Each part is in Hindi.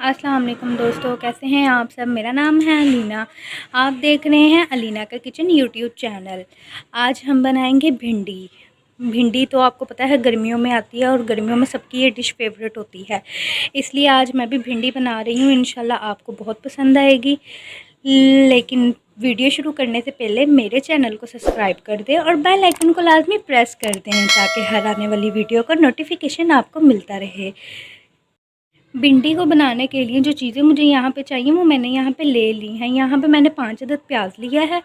अस्सलाम वालेकुम दोस्तों, कैसे हैं आप सब। मेरा नाम है अलीना। आप देख रहे हैं अलीना का किचन यूट्यूब चैनल। आज हम बनाएंगे भिंडी। भिंडी तो आपको पता है गर्मियों में आती है और गर्मियों में सबकी ये डिश फेवरेट होती है, इसलिए आज मैं भी भिंडी बना रही हूँ। इंशाल्लाह आपको बहुत पसंद आएगी। लेकिन वीडियो शुरू करने से पहले मेरे चैनल को सब्सक्राइब कर दें और बेल आइकन को लाजमी प्रेस कर दें ताकि हर आने वाली वीडियो का नोटिफिकेशन आपको मिलता रहे। भिंडी को बनाने के लिए जो चीज़ें मुझे यहाँ पे चाहिए वो मैंने यहाँ पे ले ली हैं। यहाँ पे मैंने 5 अदद प्याज लिया है,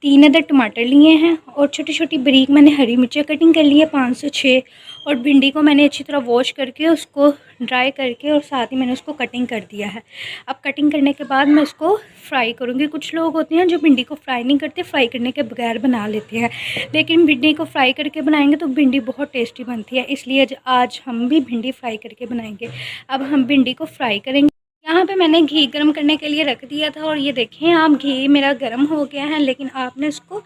3 अदद टमाटर लिए हैं और छोटी छोटी बारीक मैंने हरी मिर्चें कटिंग कर ली है 5 से 6। और भिंडी को मैंने अच्छी तरह वॉश करके उसको ड्राई करके और साथ ही मैंने उसको कटिंग कर दिया है। अब कटिंग करने के बाद मैं इसको फ्राई करूँगी। कुछ लोग होते हैं जो भिंडी को फ्राई नहीं करते, फ्राई करने के बगैर बना लेते हैं, लेकिन भिंडी को फ्राई करके बनाएंगे तो भिंडी बहुत टेस्टी बनती है, इसलिए आज हम भी भिंडी फ्राई करके बनाएंगे। अब हम भिंडी को फ्राई करेंगे। यहाँ पे मैंने घी गर्म करने के लिए रख दिया था और ये देखें आप, घी मेरा गर्म हो गया है, लेकिन आपने इसको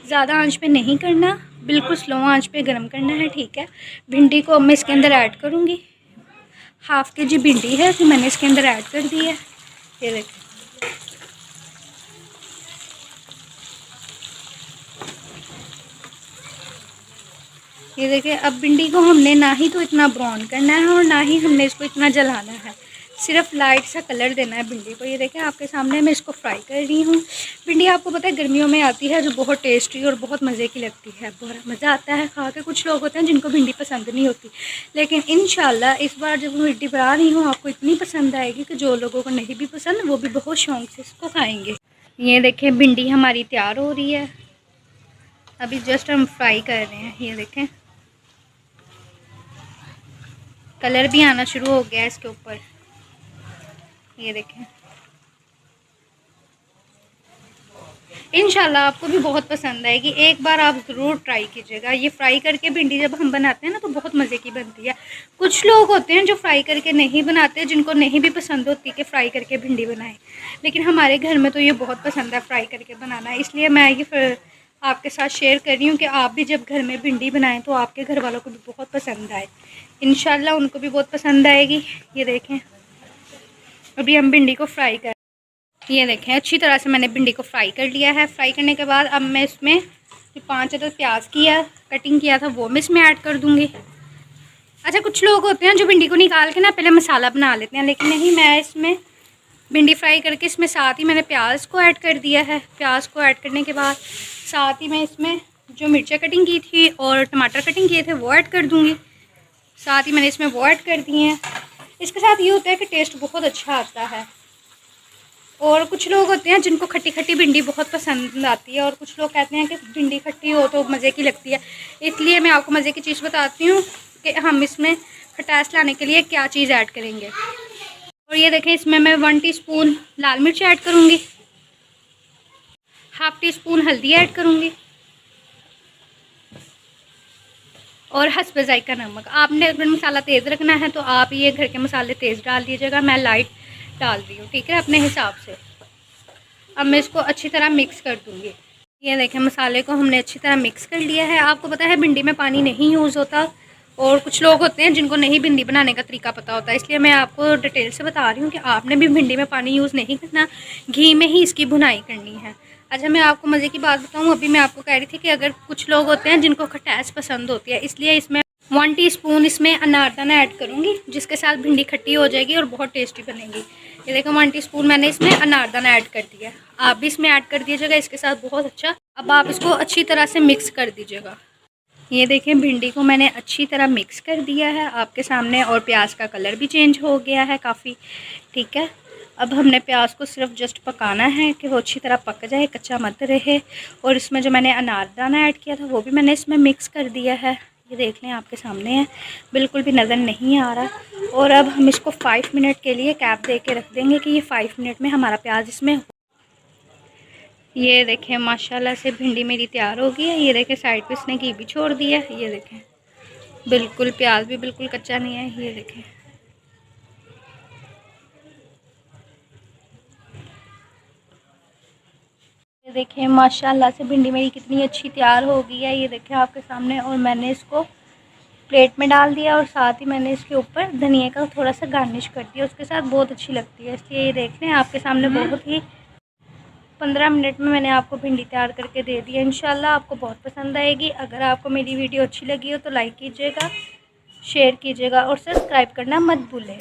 ज़्यादा आंच पे नहीं करना, बिल्कुल स्लो आंच पे गर्म करना है, ठीक है। भिंडी को अब मैं इसके अंदर ऐड करूँगी। हाफ़ के जी भिंडी है तो मैंने इसके अंदर ऐड कर दी है। ये देखें, ये देखिए। अब भिंडी को हमने ना ही तो इतना ब्राउन करना है और ना ही हमने इसको इतना जलाना है, सिर्फ लाइट सा कलर देना है भिंडी को। ये देखें आपके सामने मैं इसको फ्राई कर रही हूँ। भिंडी आपको पता है गर्मियों में आती है जो बहुत टेस्टी और बहुत मज़े की लगती है, बहुत मज़ा आता है खा के। कुछ लोग होते हैं जिनको भिंडी पसंद नहीं होती, लेकिन इंशाल्लाह इस बार जब मैं भिंडी बना रही हूँ आपको इतनी पसंद आएगी कि जो लोगों को नहीं भी पसंद वो भी बहुत शौक़ से इसको खाएँगे। ये देखें भिंडी हमारी तैयार हो रही है, अभी जस्ट हम फ्राई कर रहे हैं। ये देखें कलर भी आना शुरू हो गया है इसके ऊपर। ये देखें, इंशाल्लाह आपको भी बहुत पसंद आएगी। एक बार आप ज़रूर ट्राई कीजिएगा। ये फ्राई करके भिंडी जब हम बनाते हैं ना तो बहुत मज़े की बनती है। कुछ लोग होते हैं जो फ्राई करके नहीं बनाते, जिनको नहीं भी पसंद होती कि फ़्राई करके भिंडी बनाएं, लेकिन हमारे घर में तो ये बहुत पसंद है फ्राई करके बनाना, इसलिए मैं ये फिर आपके साथ शेयर कर रही हूँ कि आप भी जब घर में भिंडी बनाएं तो आपके घर वालों को भी बहुत पसंद आए। इंशाल्लाह उनको भी बहुत पसंद आएगी। ये देखें अभी हम भिंडी को फ्राई कर, ये देखें अच्छी तरह से मैंने भिंडी को फ्राई कर लिया है। फ्राई करने के बाद अब मैं इसमें जो 5 अदद प्याज किया कटिंग किया था वो मैं इसमें ऐड कर दूँगी। अच्छा, कुछ लोग होते हैं जो भिंडी को निकाल के ना पहले मसाला बना लेते हैं, लेकिन नहीं, मैं इसमें भिंडी फ्राई करके इसमें साथ ही मैंने प्याज को ऐड कर दिया है। प्याज को ऐड करने के बाद साथ ही मैं इसमें जो मिर्चें कटिंग की थी और टमाटर कटिंग किए थे वो ऐड कर दूँगी। साथ ही मैंने इसमें वो ऐड कर दिए हैं। इसके साथ ये होता है कि टेस्ट बहुत अच्छा आता है। और कुछ लोग होते हैं जिनको खट्टी खट्टी भिंडी बहुत पसंद आती है और कुछ लोग कहते हैं कि भिंडी खट्टी हो तो मज़े की लगती है, इसलिए मैं आपको मज़े की चीज़ बताती हूँ कि हम इसमें खटास लाने के लिए क्या चीज़ ऐड करेंगे। और ये देखें इसमें मैं 1 टीस्पून लाल मिर्च ऐड करूँगी, हाफ़ टी स्पून हल्दी ऐड करूँगी और हस्ब ज़ायक़ा नमक। आपने अगर मसाला तेज़ रखना है तो आप ये घर के मसाले तेज़ डाल दीजिएगा, मैं लाइट डाल रही हूँ, ठीक है, अपने हिसाब से। अब मैं इसको अच्छी तरह मिक्स कर दूँगी। ये देखें मसाले को हमने अच्छी तरह मिक्स कर लिया है। आपको पता है भिंडी में पानी नहीं यूज़ होता और कुछ लोग होते हैं जिनको नहीं भिंडी बनाने का तरीका पता होता है, इसलिए मैं आपको डिटेल से बता रही हूँ कि आपने भी भिंडी में पानी यूज़ नहीं करना, घी में ही इसकी भुनाई करनी है। अच्छा, मैं आपको मज़े की बात बताऊँ, अभी मैं आपको कह रही थी कि अगर कुछ लोग होते हैं जिनको खटास पसंद होती है, इसलिए इसमें 1 टीस्पून इसमें अनारदाना ऐड करूँगी, जिसके साथ भिंडी खट्टी हो जाएगी और बहुत टेस्टी बनेगी। ये देखो 1 टीस्पून मैंने इसमें अनारदाना ऐड कर दिया, आप भी इसमें ऐड कर दीजिएगा इसके साथ, बहुत अच्छा। अब आप इसको अच्छी तरह से मिक्स कर दीजिएगा। ये देखें भिंडी को मैंने अच्छी तरह मिक्स कर दिया है आपके सामने और प्याज का कलर भी चेंज हो गया है काफ़ी, ठीक है। अब हमने प्याज को सिर्फ जस्ट पकाना है कि वो अच्छी तरह पक जाए, कच्चा मत रहे। और इसमें जो मैंने अनारदाना ऐड किया था वो भी मैंने इसमें मिक्स कर दिया है। ये देख लें आपके सामने है, बिल्कुल भी नज़र नहीं आ रहा। और अब हम इसको 5 मिनट के लिए कैप दे के रख देंगे कि ये 5 मिनट में हमारा प्याज इसमें। ये देखें माशाल्लाह से भिंडी मेरी तैयार हो गई है। ये देखें साइड पे इसने घी भी छोड़ दिया है। ये देखें बिल्कुल प्याज भी बिल्कुल कच्चा नहीं है। ये देखें ये देखें माशाल्लाह से भिंडी मेरी कितनी अच्छी तैयार हो गई है। ये देखें आपके सामने, और मैंने इसको प्लेट में डाल दिया और साथ ही मैंने इसके ऊपर धनिया का थोड़ा सा गार्निश कर दिया, उसके साथ बहुत अच्छी लगती है। इसलिए ये देख लें आपके सामने बहुत ही 15 मिनट में मैंने आपको भिंडी तैयार करके दे दी है। इंशाल्लाह आपको बहुत पसंद आएगी। अगर आपको मेरी वीडियो अच्छी लगी हो तो लाइक कीजिएगा, शेयर कीजिएगा और सब्सक्राइब करना मत भूलें।